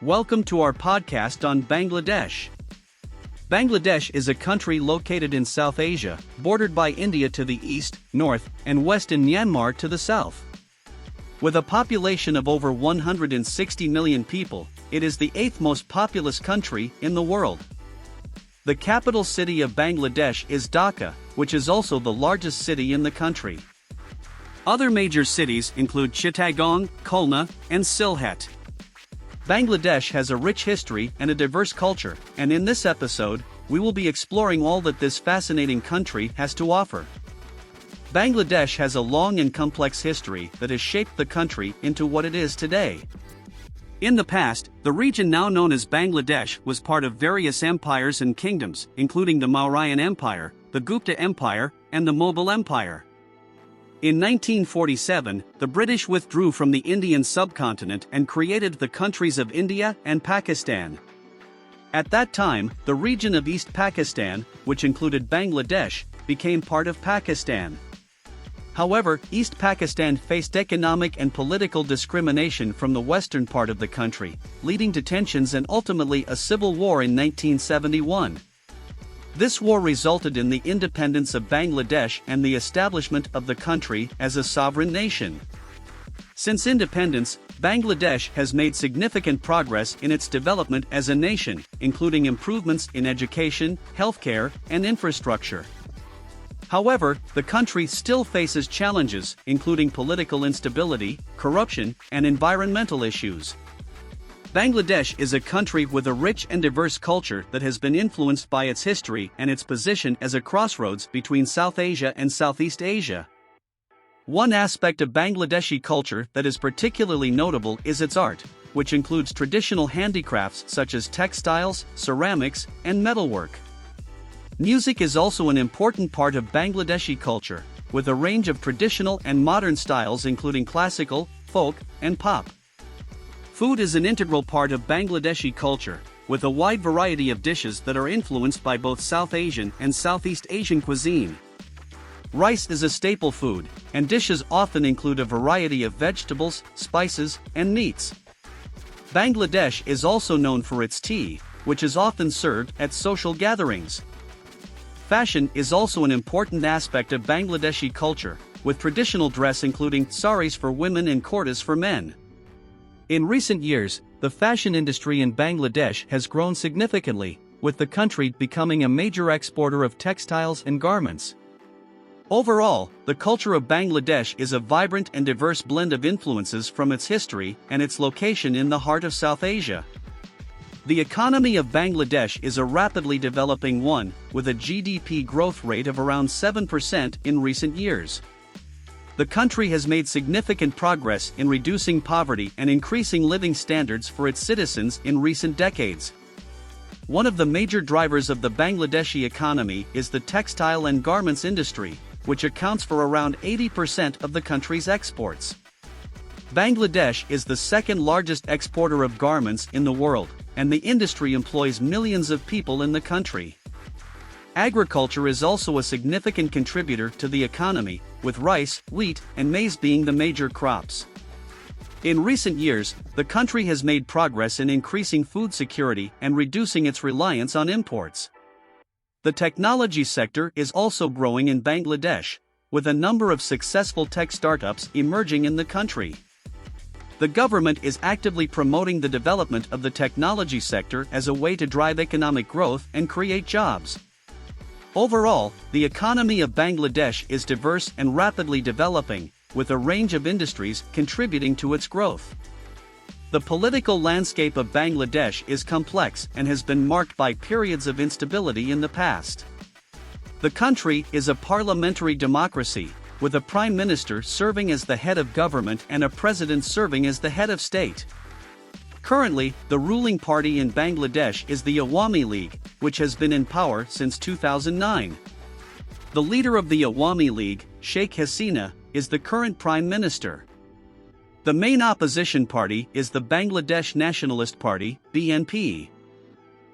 Welcome to our podcast on Bangladesh. Bangladesh is a country located in South Asia, bordered by India to the east, north, and west and Myanmar to the south. With a population of over 160 million people, it is the 8th most populous country in the world. The capital city of Bangladesh is Dhaka, which is also the largest city in the country. Other major cities include Chittagong, Khulna, and Sylhet. Bangladesh has a rich history and a diverse culture, and in this episode, we will be exploring all that this fascinating country has to offer. Bangladesh has a long and complex history that has shaped the country into what it is today. In the past, the region now known as Bangladesh was part of various empires and kingdoms, including the Mauryan Empire, the Gupta Empire, and the Mughal Empire. In 1947, the British withdrew from the Indian subcontinent and created the countries of India and Pakistan. At that time, the region of East Pakistan, which included Bangladesh, became part of Pakistan. However, East Pakistan faced economic and political discrimination from the western part of the country, leading to tensions and ultimately a civil war in 1971. This war resulted in the independence of Bangladesh and the establishment of the country as a sovereign nation. Since independence, Bangladesh has made significant progress in its development as a nation, including improvements in education, healthcare, and infrastructure. However, the country still faces challenges, including political instability, corruption, and environmental issues. Bangladesh is a country with a rich and diverse culture that has been influenced by its history and its position as a crossroads between South Asia and Southeast Asia. One aspect of Bangladeshi culture that is particularly notable is its art, which includes traditional handicrafts such as textiles, ceramics, and metalwork. Music is also an important part of Bangladeshi culture, with a range of traditional and modern styles including classical, folk, and pop. Food is an integral part of Bangladeshi culture, with a wide variety of dishes that are influenced by both South Asian and Southeast Asian cuisine. Rice is a staple food, and dishes often include a variety of vegetables, spices, and meats. Bangladesh is also known for its tea, which is often served at social gatherings. Fashion is also an important aspect of Bangladeshi culture, with traditional dress including saris for women and kurtas for men. In recent years, the fashion industry in Bangladesh has grown significantly, with the country becoming a major exporter of textiles and garments. Overall, the culture of Bangladesh is a vibrant and diverse blend of influences from its history and its location in the heart of South Asia. The economy of Bangladesh is a rapidly developing one, with a GDP growth rate of around 7% in recent years. The country has made significant progress in reducing poverty and increasing living standards for its citizens in recent decades. One of the major drivers of the Bangladeshi economy is the textile and garments industry, which accounts for around 80% of the country's exports. Bangladesh is the second largest exporter of garments in the world, and the industry employs millions of people in the country. Agriculture is also a significant contributor to the economy, with rice, wheat, and maize being the major crops. In recent years, the country has made progress in increasing food security and reducing its reliance on imports. The technology sector is also growing in Bangladesh, with a number of successful tech startups emerging in the country. The government is actively promoting the development of the technology sector as a way to drive economic growth and create jobs. Overall, the economy of Bangladesh is diverse and rapidly developing, with a range of industries contributing to its growth. The political landscape of Bangladesh is complex and has been marked by periods of instability in the past. The country is a parliamentary democracy, with a prime minister serving as the head of government and a president serving as the head of state. Currently, the ruling party in Bangladesh is the Awami League, which has been in power since 2009. The leader of the Awami League, Sheikh Hasina, is the current prime minister. The main opposition party is the Bangladesh Nationalist Party, BNP.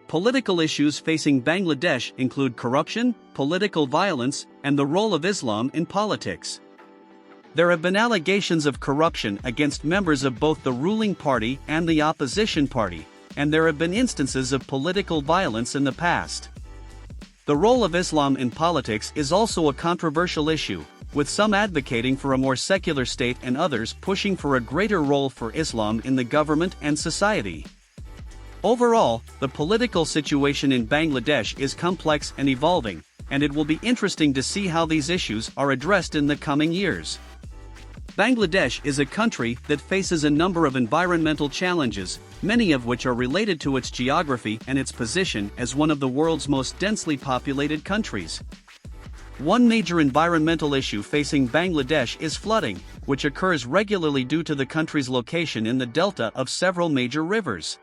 Political issues facing Bangladesh include corruption, political violence, and the role of Islam in politics. There have been allegations of corruption against members of both the ruling party and the opposition party, and there have been instances of political violence in the past. The role of Islam in politics is also a controversial issue, with some advocating for a more secular state and others pushing for a greater role for Islam in the government and society. Overall, the political situation in Bangladesh is complex and evolving, and it will be interesting to see how these issues are addressed in the coming years. Bangladesh is a country that faces a number of environmental challenges, many of which are related to its geography and its position as one of the world's most densely populated countries. One major environmental issue facing Bangladesh is flooding, which occurs regularly due to the country's location in the delta of several major rivers.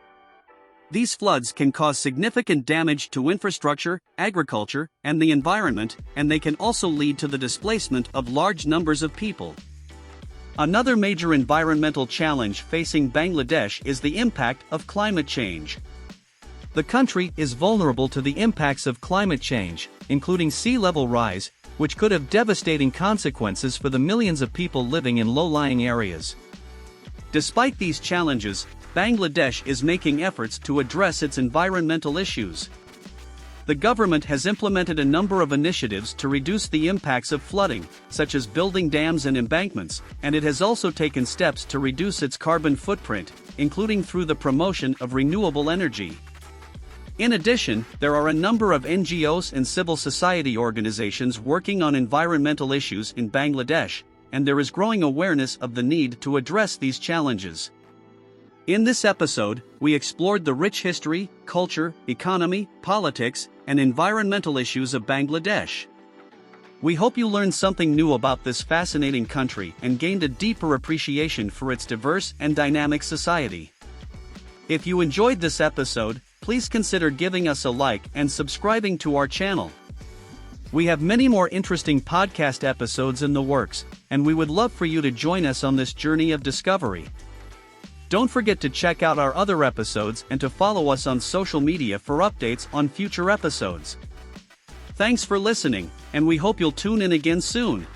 These floods can cause significant damage to infrastructure, agriculture, and the environment, and they can also lead to the displacement of large numbers of people. Another major environmental challenge facing Bangladesh is the impact of climate change. The country is vulnerable to the impacts of climate change, including sea level rise, which could have devastating consequences for the millions of people living in low-lying areas. Despite these challenges, Bangladesh is making efforts to address its environmental issues. The government has implemented a number of initiatives to reduce the impacts of flooding, such as building dams and embankments, and it has also taken steps to reduce its carbon footprint, including through the promotion of renewable energy. In addition, there are a number of NGOs and civil society organizations working on environmental issues in Bangladesh, and there is growing awareness of the need to address these challenges. In this episode, we explored the rich history, culture, economy, politics, and environmental issues of Bangladesh. We hope you learned something new about this fascinating country and gained a deeper appreciation for its diverse and dynamic society. If you enjoyed this episode, please consider giving us a like and subscribing to our channel. We have many more interesting podcast episodes in the works, and we would love for you to join us on this journey of discovery. Don't forget to check out our other episodes and to follow us on social media for updates on future episodes. Thanks for listening, and we hope you'll tune in again soon.